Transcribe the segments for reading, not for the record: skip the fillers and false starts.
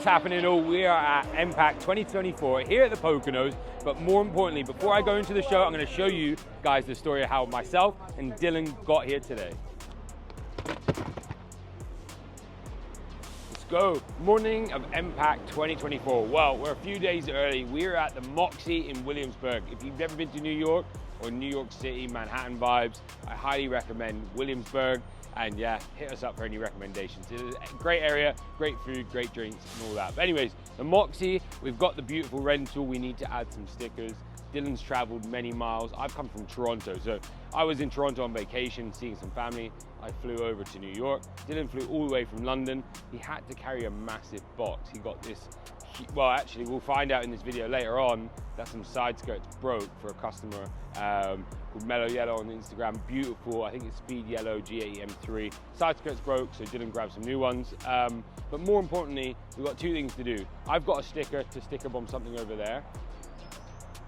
What's happening all? We are at MPACT 2024 here at the Poconos, but more importantly, before I go into the show, I'm going to show you guys the story of how myself and Dylan got here today. Let's go. Morning of MPACT 2024. Well, we're a few days early. We're at the Moxie in Williamsburg. If you've never been to New York or New York City, Manhattan vibes, I highly recommend Williamsburg. And yeah, hit us up for any recommendations. It's a great area, great food, great drinks, and all that. But anyways, the Moxie, we've got the beautiful rental. We need to add some stickers. Dylan's traveled many miles. I've come from Toronto, so I was in Toronto on vacation, seeing some family. I flew over to New York. Dylan flew all the way from London. He had to carry a massive box. He got this, well, actually, we'll find out in this video later on that some side skirts broke for a customer called Mellow Yellow on Instagram. Beautiful, I think it's Speed Yellow G80 M3. Side skirts broke, so Dylan grabbed some new ones. But more importantly, we've got two things to do. I've got a sticker to sticker bomb something over there.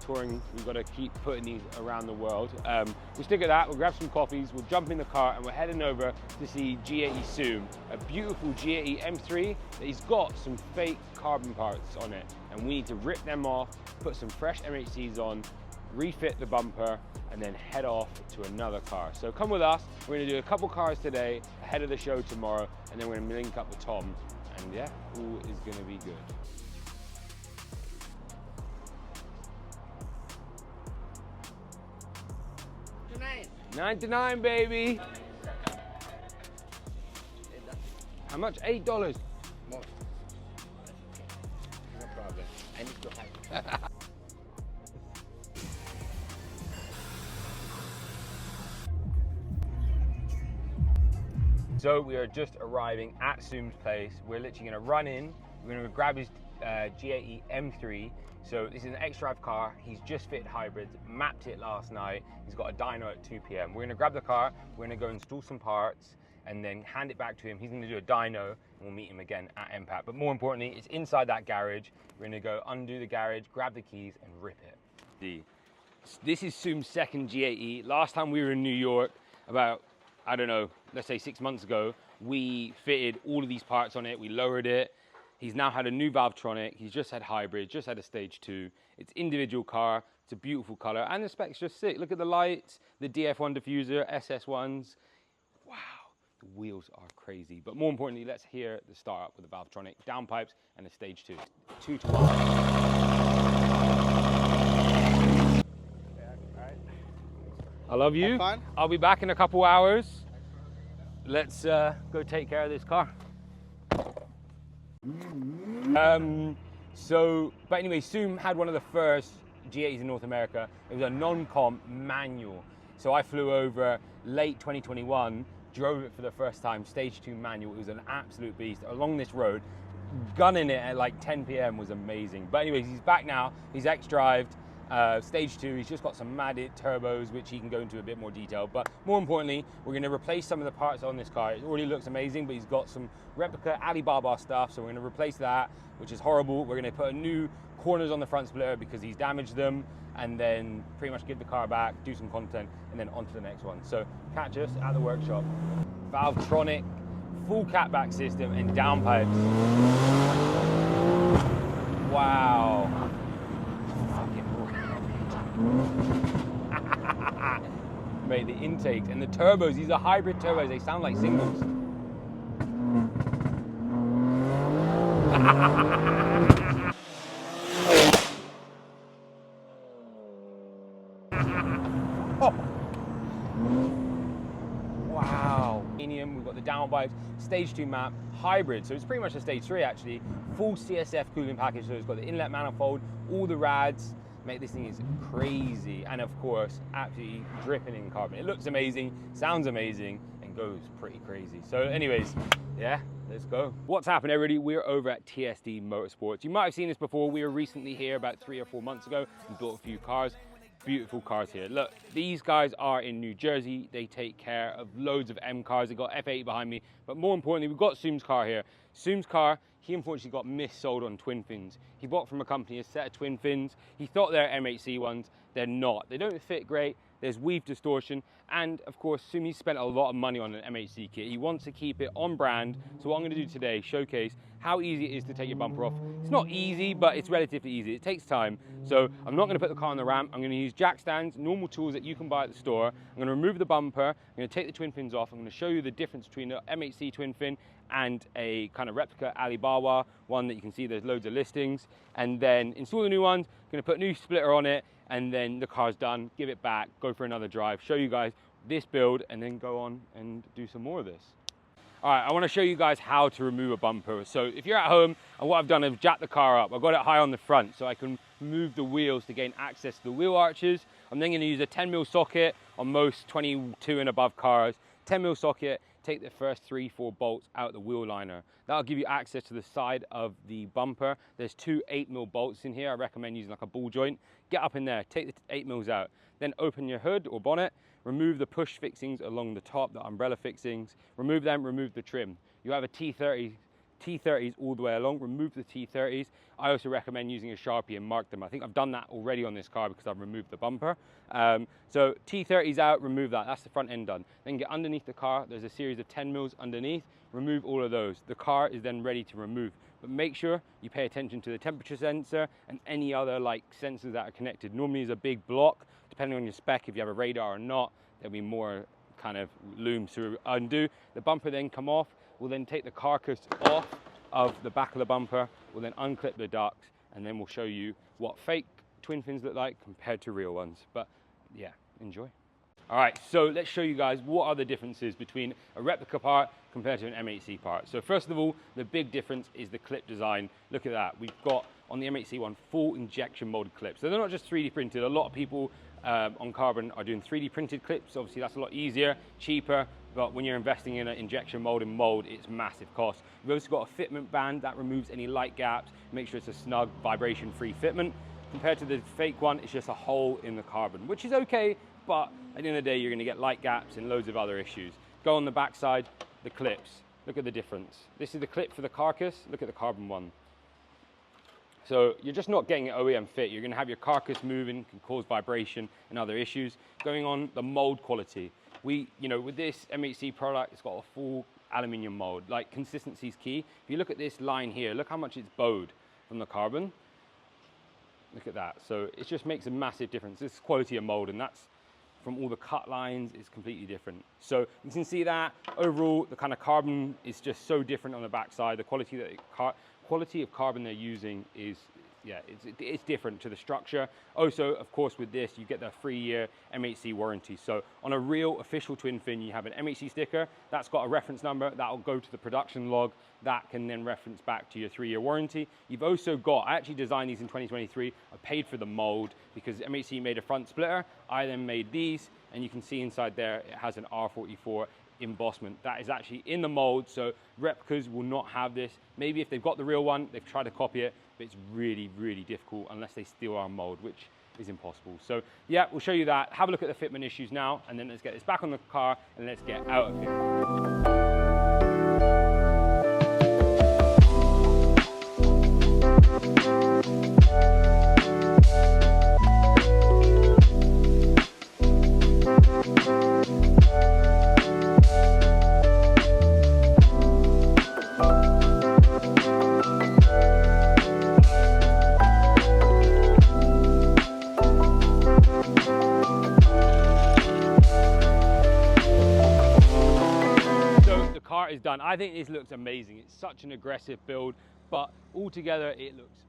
Touring, we've got to keep putting these around the world. We'll stick at that, we'll grab some coffees, we'll jump in the car, and we're heading over to see G80 Zoom, a beautiful G80 M3 that he's got some fake carbon parts on it, and we need to rip them off, put some fresh MHCs on, refit the bumper, and then head off to another car. So come with us, we're going to do a couple cars today ahead of the show tomorrow, and then we're going to link up with Tom, and yeah, all is going to be good. 99, baby. How much? $8. Most. No problem. I need to hide. So we are just arriving at Zoom's place. We're literally going to run in. We're going to grab his G80 M3. So this is an X-Drive car. He's just fitted hybrids, mapped it last night. He's got a dyno at 2 p.m. We're gonna grab the car, we're gonna go install some parts, and then hand it back to him. He's gonna do a dyno, and we'll meet him again at MPACT. But more importantly, it's inside that garage. We're gonna go undo the garage, grab the keys, and rip it. This is Zoom's second G80. Last time we were in New York, about, I don't know, let's say 6 months ago, we fitted all of these parts on it, we lowered it. He's now had a new Valvetronic, he's just had hybrid, just had a stage 2. It's individual car, it's a beautiful color, and the spec's just sick. Look at the lights, the DF1 diffuser, SS1s. Wow, the wheels are crazy. But more importantly, let's hear the start up with the Valvetronic, downpipes, and the stage 2. 2 to 1. I love you. I'll be back in a couple hours. Let's go take care of this car. But anyway, Zoom had one of the first G80s in North America. It was a non-comp manual. So I flew over late 2021, drove it for the first time, stage 2 manual. It was an absolute beast. Along this road, gunning it at like 10 p.m. was amazing. But anyways, he's back now. He's X-Drived. Stage 2, he's just got some madded turbos, which he can go into a bit more detail. But more importantly, we're going to replace some of the parts on this car. It already looks amazing, but he's got some replica Alibaba stuff, so we're going to replace that, which is horrible. We're going to put a new corners on the front splitter because he's damaged them, and then pretty much give the car back, do some content, and then on to the next one. So catch us at the workshop. Valvetronic, full catback system, and downpipes. Wow. Mate, the intakes and the turbos, these are hybrid turbos, they sound like singles. Oh. Wow. We've got the downpipes, stage 2 map, hybrid, so it's pretty much a stage 3 actually. Full CSF cooling package, so it's got the inlet manifold, all the rads. Mate, this thing is crazy, and of course, absolutely dripping in carbon. It looks amazing, sounds amazing, and goes pretty crazy. So anyways, yeah, let's go. What's happened, everybody? We're over at TSD Motorsports. You might have seen this before. We were recently here about 3 or 4 months ago and built a few cars. Beautiful cars here. Look, these guys are in New Jersey. They take care of loads of M cars. They've got F80 behind me, but more importantly, we've got Zoom's car here. Zoom's car, he unfortunately got missold on twin fins. He bought from a company a set of twin fins. He thought they're MHC ones. They're not. They don't fit great. there's weave distortion, and of course, Sumi's spent a lot of money on an MHC kit. He wants to keep it on brand, so what I'm gonna do today, showcase how easy it is to take your bumper off. It's not easy, but it's relatively easy. It takes time, so I'm not gonna put the car on the ramp. I'm gonna use jack stands, normal tools that you can buy at the store. I'm gonna remove the bumper, I'm gonna take the twin fins off, I'm gonna show you the difference between the MHC twin fin and a kind of replica Alibaba one that you can see there's loads of listings, and then install the new ones. I'm gonna put a new splitter on it, and then the car's done, give it back, go for another drive, show you guys this build, and then go on and do some more of this. All right, I wanna show you guys how to remove a bumper. So if you're at home, and what I've done is jacked the car up. I've got it high on the front so I can move the wheels to gain access to the wheel arches. I'm then gonna use a 10mm socket on most 22 and above cars. 10mm socket, take the first 3-4 bolts out the wheel liner. That'll give you access to the side of the bumper. There's 2 8mm bolts in here. I recommend using like a ball joint. Get up in there, take the 8mm out. Then open your hood or bonnet, remove the push fixings along the top, the umbrella fixings. Remove them, remove the trim. You have a T30s all the way along, remove the T30s. I also recommend using a Sharpie and mark them. I think I've done that already on this car because I've removed the bumper. So T30s out, remove that, that's the front end done. Then get underneath the car, there's a series of 10mm underneath, remove all of those. The car is then ready to remove. But make sure you pay attention to the temperature sensor and any other like sensors that are connected. Normally there's a big block, depending on your spec, if you have a radar or not, there'll be more kind of looms to undo. The bumper then come off. We'll then take the carcass off of the back of the bumper. We'll then unclip the ducts, and then we'll show you what fake twin fins look like compared to real ones. But yeah, enjoy. All right, so let's show you guys what are the differences between a replica part compared to an MHC part. So first of all, the big difference is the clip design. Look at that. We've got on the MHC one full injection molded clips. So they're not just 3D printed. A lot of people on carbon are doing 3D printed clips. Obviously that's a lot easier, cheaper, but when you're investing in an injection molding mold, it's massive cost. We've also got a fitment band that removes any light gaps, make sure it's a snug, vibration-free fitment. Compared to the fake one, it's just a hole in the carbon, which is okay, but at the end of the day, you're gonna get light gaps and loads of other issues. Go on the backside, the clips. Look at the difference. This is the clip for the carcass, look at the carbon one. So you're just not getting an OEM fit. You're gonna have your carcass moving, can cause vibration and other issues. Going on the mold quality. With this MHC product, it's got a full aluminium mold. Like, consistency is key. If you look at this line here, look how much it's bowed from the carbon. Look at that. So it just makes a massive difference. This is quality of mold, and that's from all the cut lines, is completely different. So you can see that overall, the kind of carbon is just so different on the backside. The quality of carbon they're using is, yeah, it's different to the structure. Also, of course, with this, you get the 3-year MHC warranty. So on a real official twin fin, you have an MHC sticker. That's got a reference number. That'll go to the production log. That can then reference back to your 3-year warranty. You've also got, I actually designed these in 2023. I paid for the mold because MHC made a front splitter. I then made these, and you can see inside there, it has an R44 embossment. That is actually in the mold, so replicas will not have this. Maybe if they've got the real one, they've tried to copy it, but it's really, really difficult unless they steal our mold, which is impossible. So yeah, we'll show you that. Have a look at the fitment issues now, and then let's get this back on the car and let's get out of here. Is done. I think this looks amazing. It's such an aggressive build, but altogether it looks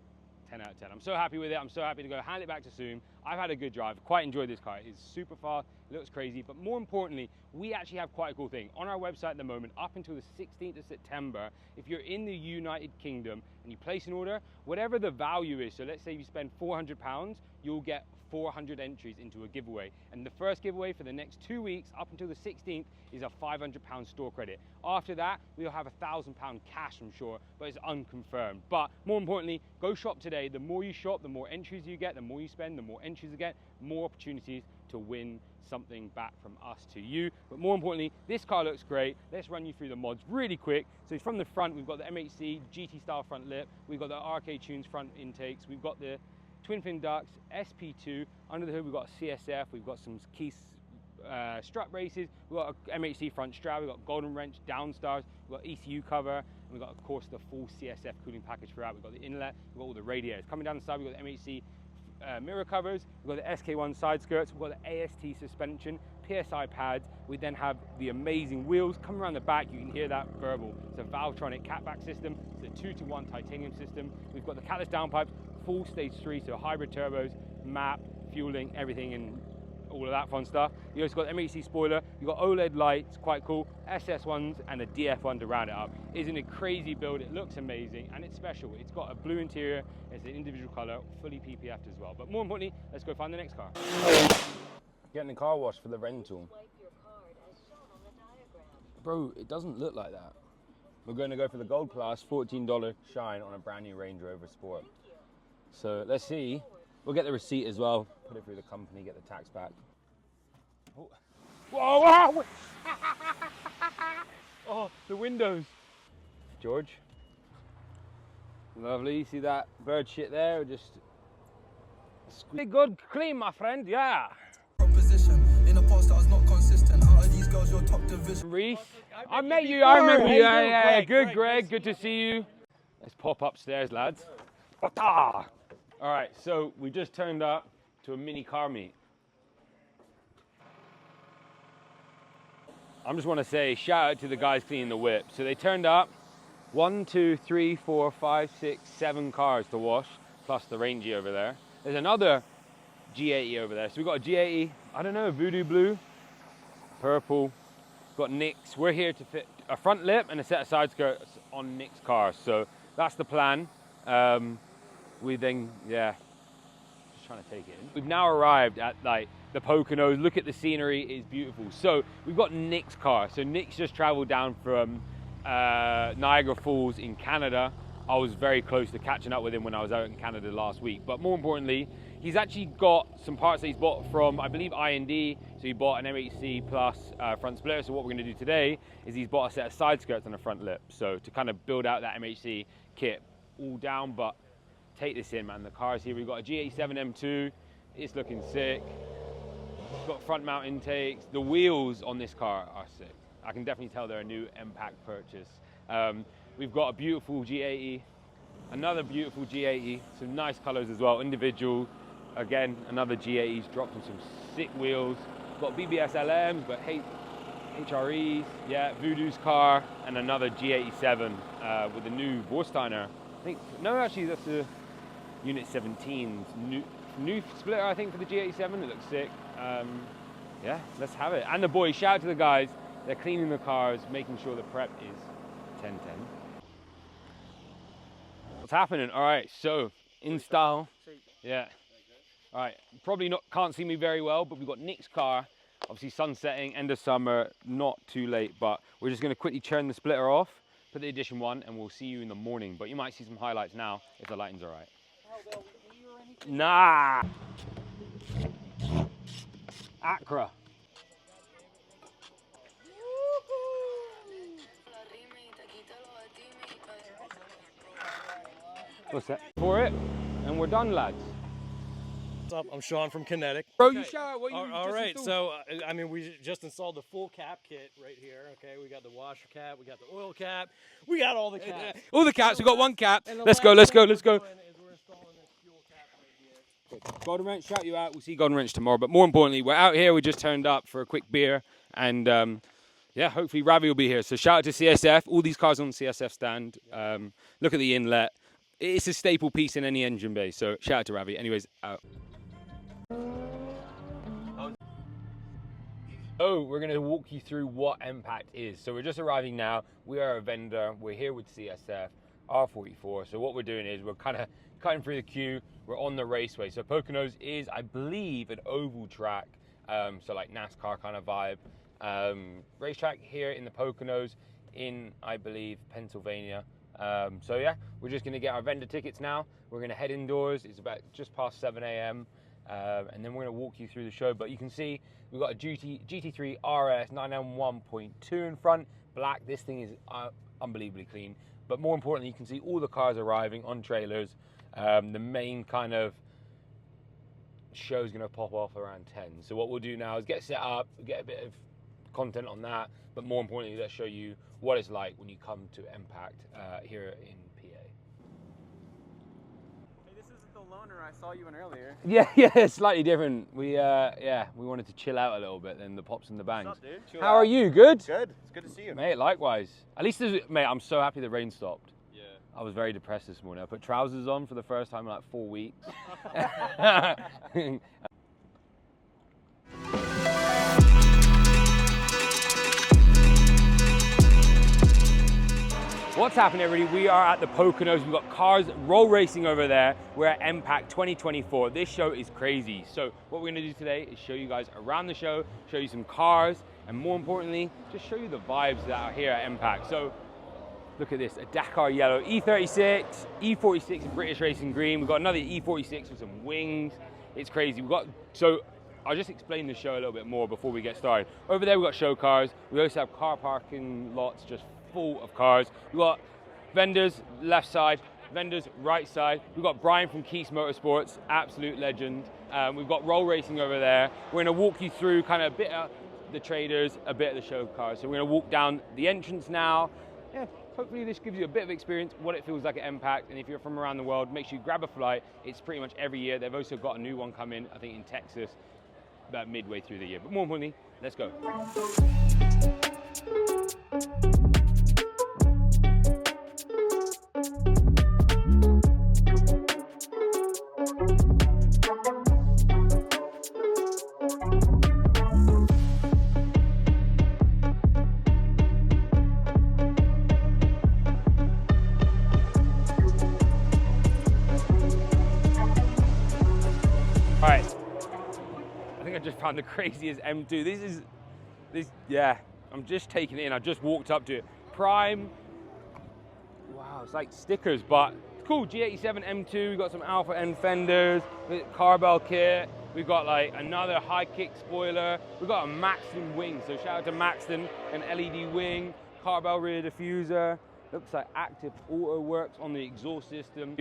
10 out of 10. I'm so happy with it. I'm so happy to go hand it back to Zoom. I've had a good drive. Quite enjoyed this car. It's super fast. It looks crazy, but more importantly, we actually have quite a cool thing on our website at the moment up until the 16th of September. If you're in the United Kingdom and you place an order, whatever the value is, so let's say you spend £400, you'll get 400 entries into a giveaway. And the first giveaway for the next 2 weeks up until the 16th is a £500 store credit. After that, we'll have £1,000 cash, I'm sure, but it's unconfirmed. But more importantly, go shop today. The more you shop, the more entries you get, the more you spend, the more entries you get, more opportunities to win something back from us to you. But more importantly, this car looks great. Let's run you through the mods really quick. So from the front, we've got the MHC GT style front lip. We've got the RK Tunes front intakes. We've got the twin fin ducts, SP2, Under the hood, we've got a CSF, we've got some key strut braces, we've got a MHC front strap, we've got golden wrench downstars, we've got ECU cover, and we've got, of course, the full CSF cooling package throughout. We've got the inlet, we've got all the radiators. Coming down the side, we've got the MHC mirror covers, we've got the SK1 side skirts, we've got the AST suspension, PSI pads. We then have the amazing wheels. Coming around the back, you can hear that verbal. It's a Valvetronic catback system. It's a 2-to-1 titanium system. We've got the catalyst downpipes, full stage 3, so hybrid turbos, map, fueling, everything, and all of that fun stuff. You also got the MHC spoiler, you've got OLED lights, quite cool, SS ones, and a DF one to round it up. Isn't it crazy build? It looks amazing, and it's special. It's got a blue interior, it's an individual color, fully PPF'd as well. But more importantly, let's go find the next car. Getting the car wash for the rental. Bro, it doesn't look like that. We're going to go for the Gold Class $14 shine on a brand new Range Rover Sport. So let's see. We'll get the receipt as well, put it through the company, get the tax back. Oh, whoa, whoa. Oh, the windows. George. Lovely, you see that bird shit there? Just good, clean, my friend, yeah. Position. In the past, I was not consistent. Out of these girls, your top division. Reese, I met you, I remember you. Yeah, good, Greg, good to see you. Let's pop upstairs, lads. All right, so we just turned up to a mini car meet. I just want to say shout out to the guys cleaning the whip. So they turned up 1, 2, 3, 4, 5, 6, 7 cars to wash, plus the Rangy over there. There's another G80 over there. So we've got a G80, I don't know, voodoo blue, purple, got Nick's. We're here to fit a front lip and a set of side skirts on Nick's car. So that's the plan. We then, yeah, just trying to take it in. We've now arrived at like the Poconos. Look at the scenery, it's beautiful. So we've got Nick's car. So Nick's just traveled down from Niagara Falls in Canada. I was very close to catching up with him when I was out in Canada last week. But more importantly, he's actually got some parts that he's bought from, I believe, I&D. So he bought an MHC plus front splitter. So what we're gonna do today is he's bought a set of side skirts and a front lip. So to kind of build out that MHC kit all down, but take this in, man. The car's here. We've got a G87 M2. It's looking sick. It's got front mount intakes. The wheels on this car are sick. I can definitely tell they're a new MPACT purchase. We've got a beautiful G80, another beautiful G80, some nice colors as well, individual. Again, another G80's dropped in some sick wheels. Got BBS LMs, but HREs, yeah, Voodoo's car, and another G87 with a new Vorsteiner. I think, no, actually that's a Unit 17's new splitter, I think, for the G87. It looks sick. Yeah, let's have it. And the boys, shout out to the guys. They're cleaning the cars, making sure the prep is 10-10. What's happening? All right, so in style. Yeah. All right, probably can't see me very well, but we've got Nick's car. Obviously sun setting, end of summer, not too late, but we're just gonna quickly turn the splitter off, put the Edition 1, and we'll see you in the morning. But you might see some highlights now if the lighting's all right. Nah. Accra. What's that? For it, and we're done, lads. What's up? I'm Sean from Kinetic. Bro, you shout what you All just right, installed. so I mean, we just installed the full cap kit right here. Okay, we got the washer cap, we got the oil cap, we got all the caps. All the caps. We got one cap. And the Let's last go. Let's thing go. we're Let's go. doing is we're installing this fuel cap right here. Golden Wrench, shout you out. We'll see Golden Wrench tomorrow. But more importantly, we're out here. We just turned up for a quick beer, and yeah, hopefully Ravi will be here. So shout out to CSF. All these cars on the CSF stand. Look at the inlet. It's a staple piece in any engine bay. So shout out to Ravi. Anyways, out. Oh, we're going to walk you through what MPACT is. So we're just arriving now. We are a vendor. We're here with CSF, R44. So what we're doing is we're kind of cutting through the queue. We're on the raceway. So Poconos is, I believe, an oval track. So like NASCAR kind of vibe. Racetrack here in the Poconos in, I believe, Pennsylvania. So yeah, we're just going to get our vendor tickets now. We're going to head indoors. It's about just past 7 a.m. And then we're going to walk you through the show. But you can see we've got a GT3 RS 991.2 in front, black. This thing is unbelievably clean. But more importantly, you can see all the cars arriving on trailers. The main kind of show's gonna pop off around 10. So what we'll do now is get set up, get a bit of content on that, but more importantly, let's show you what it's like when you come to MPACT here in PA. Hey, this isn't the loner I saw you in earlier. Yeah, it's slightly different. We wanted to chill out a little bit than the pops and the bangs. What's up, dude? Chill How out. are you? Good? Good. It's good to see you. Mate, likewise. At least, mate, I'm so happy the rain stopped. Yeah. I was very depressed this morning. I put trousers on for the first time in like 4 weeks. What's happening, everybody? We are at the Poconos. We've got cars roll racing over there. We're at MPACT 2024. This show is crazy. So what we're gonna do today is show you guys around the show, show you some cars, and more importantly, just show you the vibes that are here at MPACT. So look at this, a Dakar yellow E36, E46 in British Racing green. We've got another E46 with some wings. It's crazy. So I'll just explain the show a little bit more before we get started. Over there we've got show cars. We also have car parking lots just full of cars. We've got vendors left side, vendors right side. We've got Brian from Keith's Motorsports, absolute legend. We've got roll racing over there. We're gonna walk you through kind of a bit of the traders, a bit of the show cars. So we're gonna walk down the entrance now. Yeah, hopefully this gives you a bit of experience, what it feels like at MPACT. And if you're from around the world, make sure you grab a flight. It's pretty much every year. They've also got a new one coming, I think in Texas, about midway through the year. But more importantly, let's go. All right, I think I just found the craziest M2. Yeah, I'm just taking it in. I just walked up to it. Prime, wow, it's like stickers, but it's cool. G87 M2, we've got some Alpha N fenders, Carbell kit. We've got like another high kick spoiler. We've got a Maxton wing, so shout out to Maxton, an LED wing, Carbell rear diffuser. Looks like active auto works on the exhaust system.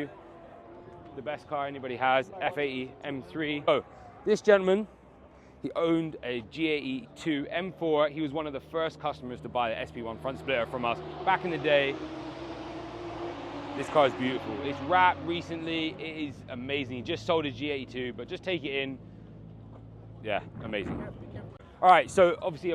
The best car anybody has, F80 M3. Oh, this gentleman, he owned a G80 M4. He was one of the first customers to buy the SP1 front splitter from us back in the day. This car is beautiful. It's wrapped recently. It is amazing. He just sold a G82, but just take it in. Yeah, amazing. All right, so obviously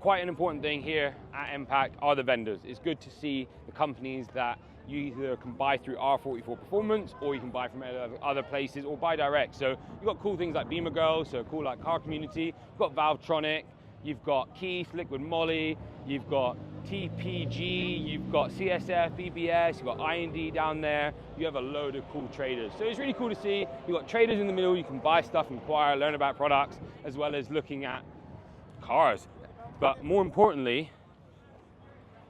quite an important thing here at MPACT are the vendors. It's good to see the companies that you either can buy through R44 Performance or you can buy from other places or buy direct. So you've got cool things like Beamer Girls, so cool like Car Community. You've got Valvetronic, you've got Keith, Liquid Moly, you've got TPG, you've got CSF, BBS, you've got IND down there. You have a load of cool traders. So it's really cool to see. You've got traders in the middle. You can buy stuff, inquire, learn about products, as well as looking at cars. But more importantly,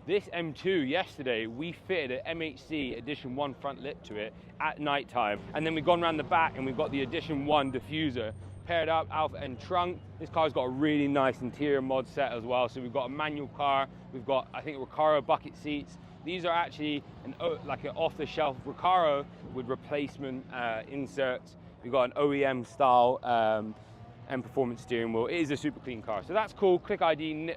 this M2 yesterday, we fitted an MHC Edition 1 front lip to it at night time. And then we've gone around the back and we've got the Edition 1 diffuser paired up, Alpha and trunk. This car's got a really nice interior mod set as well. So we've got a manual car. We've got, I think, Recaro bucket seats. These are actually like an off-the-shelf Recaro with replacement inserts. We've got an OEM style and performance steering wheel. It is a super clean car. So that's cool. Click ID,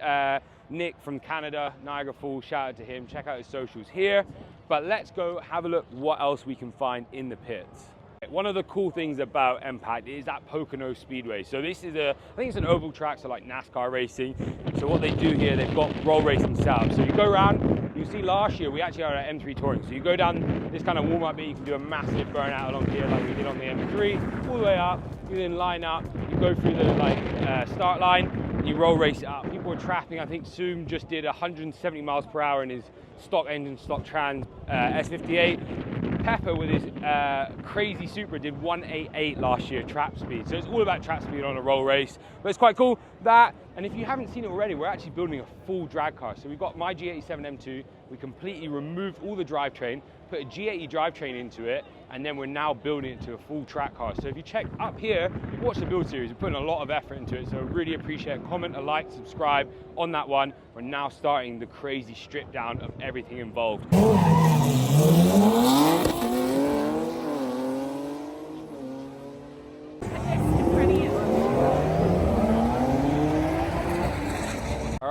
Nick from Canada, Niagara Falls, shout out to him. Check out his socials here. But let's go have a look what else we can find in the pits. One of the cool things about MPACT is that Pocono Speedway. So this is I think it's an oval track, so like NASCAR racing. So what they do here, they've got roll racing setup. So you go around, you see last year we actually are at M3 touring. So you go down this kind of warm up bit, you can do a massive burnout along here like we did on the M3, all the way up, you then line up, you go through the start line, you roll race it up. People are trapping, I think Soom just did 170 miles per hour in his stock engine, stock trans S58. Pepper with his crazy Supra did 188 last year trap speed. So it's all about trap speed on a roll race. But it's quite cool. That, and if you haven't seen it already, we're actually building a full drag car. So we've got my G87 M2. We completely removed all the drivetrain, put a G80 drivetrain into it, and then we're now building it to a full track car. So if you check up here, watch the build series. We're putting a lot of effort into it. So I really appreciate a comment, a like, subscribe on that one. We're now starting the crazy strip down of everything involved.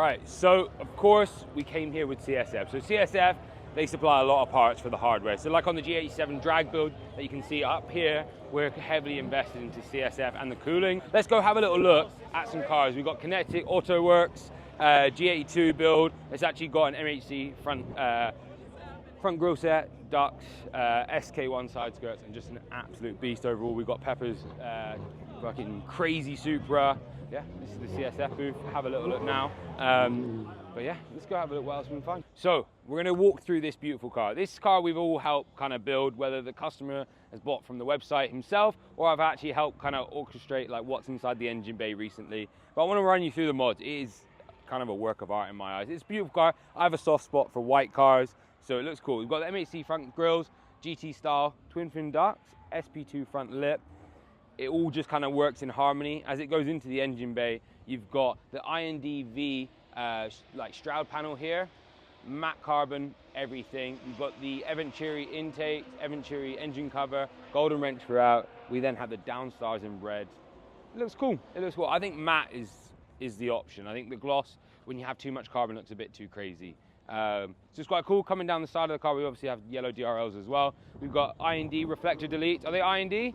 right, so of course we came here with CSF. So CSF, they supply a lot of parts for the hardware. So like on the G87 drag build that you can see up here, we're heavily invested into CSF and the cooling. Let's go have a little look at some cars. We've got Kinetic Auto Works, G82 build. It's actually got an MHC front grille set, ducts, SK1 side skirts, and just an absolute beast overall. We've got Pepper's fucking crazy Supra. Yeah, this is the CSF booth. Have a little look now. But yeah, let's go have a look what else we can find. So we're gonna walk through this beautiful car. This car we've all helped kind of build, whether the customer has bought from the website himself, or I've actually helped kind of orchestrate like what's inside the engine bay recently. But I wanna run you through the mods. It is kind of a work of art in my eyes. It's a beautiful car. I have a soft spot for white cars, so it looks cool. We've got the MHC front grills, GT style, twin fin ducts, SP2 front lip. It all just kind of works in harmony. As it goes into the engine bay, you've got the INDV like shroud panel here, matte carbon, everything. You've got the Venturi intake, Venturi engine cover, golden wrench throughout. We then have the downstars in red. It looks cool. It looks cool. I think matte is the option. I think the gloss, when you have too much carbon, looks a bit too crazy. So it's quite cool. Coming down the side of the car, we obviously have yellow DRLs as well. We've got IND reflector deletes. Are they IND?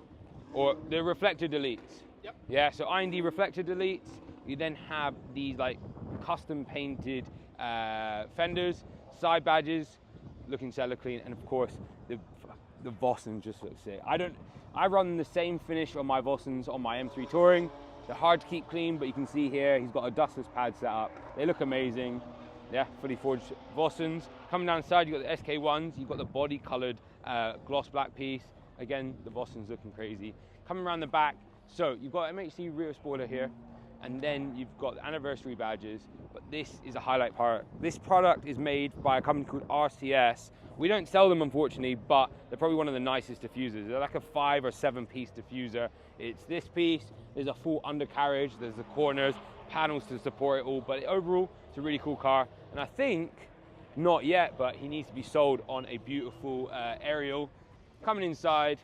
Or they're reflector deletes? Yep. Yeah, so IND reflector deletes. You then have these like custom painted fenders, side badges, looking cellar clean, and of course the Vossen just looks sick. I run the same finish on my Vossens on my M3 Touring. They're hard to keep clean, but you can see here he's got a dustless pad set up. They look amazing. Yeah, fully forged Vossens. Coming down the side, you've got the SK1s, you've got the body colored gloss black piece. Again, the Vossens looking crazy. Coming around the back, so you've got MHC rear spoiler here, and then you've got the anniversary badges, but this is a highlight part. This product is made by a company called RCS. We don't sell them, unfortunately, but they're probably one of the nicest diffusers. They're like a 5 or 7 piece diffuser. It's this piece, there's a full undercarriage, there's the corners, panels to support it all, but overall, it's a really cool car. And I think, not yet, but he needs to be sold on a beautiful aerial. Coming inside,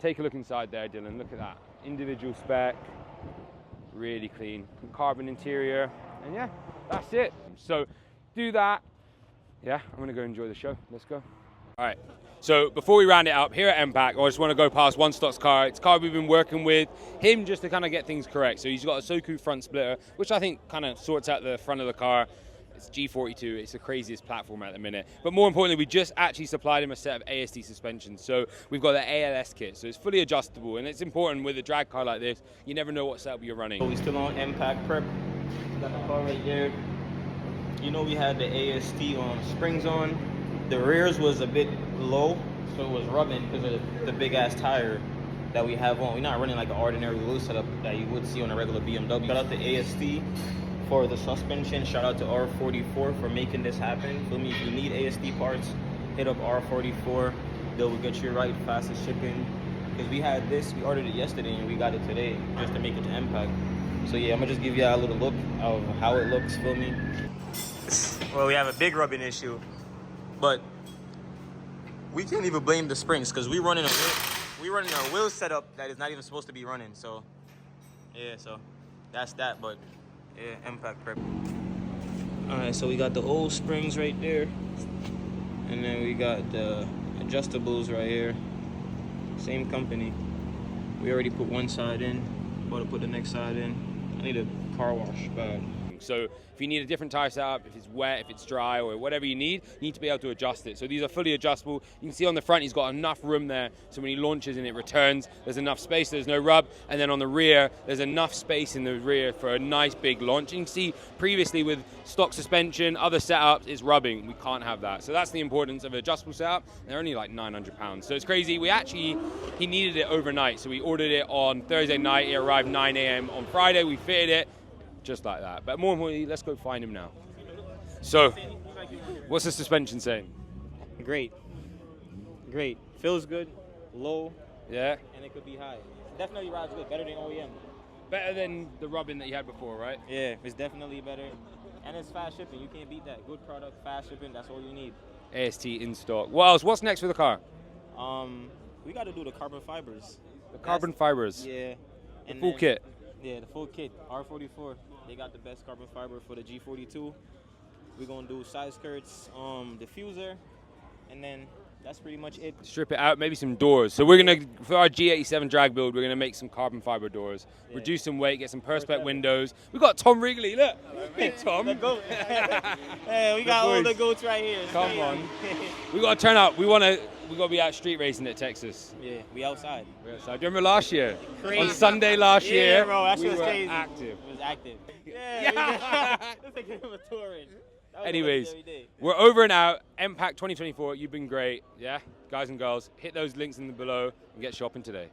take a look inside there, Dylan. Look at that. Individual spec, really clean. Carbon interior, and yeah, that's it. So do that. Yeah, I'm gonna go enjoy the show. Let's go. All right, so before we round it up, here at MPACT, I just wanna go past One Stock's car. It's a car we've been working with him just to kind of get things correct. So he's got a Soku front splitter, which I think kind of sorts out the front of the car. It's G42, it's the craziest platform at the minute. But more importantly, we just actually supplied him a set of AST Suspension. So we've got the ALS kit, so it's fully adjustable. And it's important with a drag car like this, you never know what setup you're running. We're still on MPACT prep. Got the car right there. You know we had the AST springs on. The rears was a bit low, so it was rubbing because of the big ass tire that we have on. We're not running like an ordinary wheel setup that you would see on a regular BMW. Shout out to AST for the suspension. Shout out to R44 for making this happen. Feel me? If you need AST parts, hit up R44. They will get you right, fastest shipping. Because we had this, we ordered it yesterday and we got it today just to make it to MPACT. So yeah, I'm gonna just give you a little look of how it looks. Feel me? Well, we have a big rubbing issue, but we can't even blame the springs because we running a wheel setup that is not even supposed to be running. So yeah, so that's that. But yeah, MPACT prep. All right, so we got the old springs right there, and then we got the adjustables right here. Same company. We already put one side in. About to put the next side in. I need a car wash bag. So if you need a different tire setup, if it's wet, if it's dry, or whatever you need to be able to adjust it. So these are fully adjustable. You can see on the front, he's got enough room there. So when he launches and it returns, there's enough space, there's no rub. And then on the rear, there's enough space in the rear for a nice big launch. You can see previously with stock suspension, other setups, it's rubbing. We can't have that. So that's the importance of an adjustable setup. They're only like 900 pounds. So it's crazy. He needed it overnight. So we ordered it on Thursday night. It arrived 9 a.m. on Friday. We fitted it. Just like that. But more importantly, let's go find him now. So, what's the suspension saying? Great. Feels good, low, yeah, and it could be high. Definitely rides good, better than OEM. Better than the rubbing that you had before, right? Yeah, it's definitely better. And it's fast shipping, you can't beat that. Good product, fast shipping, that's all you need. AST in stock. What else? What's next for the car? We got to do the carbon fibers. The carbon fibers? Yeah. The full kit? Yeah, the full kit, R44. They got the best carbon fiber for the G42. We're gonna do side skirts, diffuser, and then that's pretty much it. Strip it out, maybe some doors. So we're gonna, for our G87 drag build, we're gonna make some carbon fiber doors, reduce some weight, get some perspex windows. We got Tom Wrigley, look. Hey, Tom. The goat. Hey, we got all the goats right here. Come on. We gotta turn up. We gotta be out street racing at Texas. Yeah, we outside. We're outside. Do you remember last year? Crazy. On Sunday last year, bro, that we shit was were crazy. active. It was active. Yeah. It's like a touring. Anyways, we're over and out. MPACT 2024, you've been great. Yeah, guys and girls, hit those links in the below and get shopping today.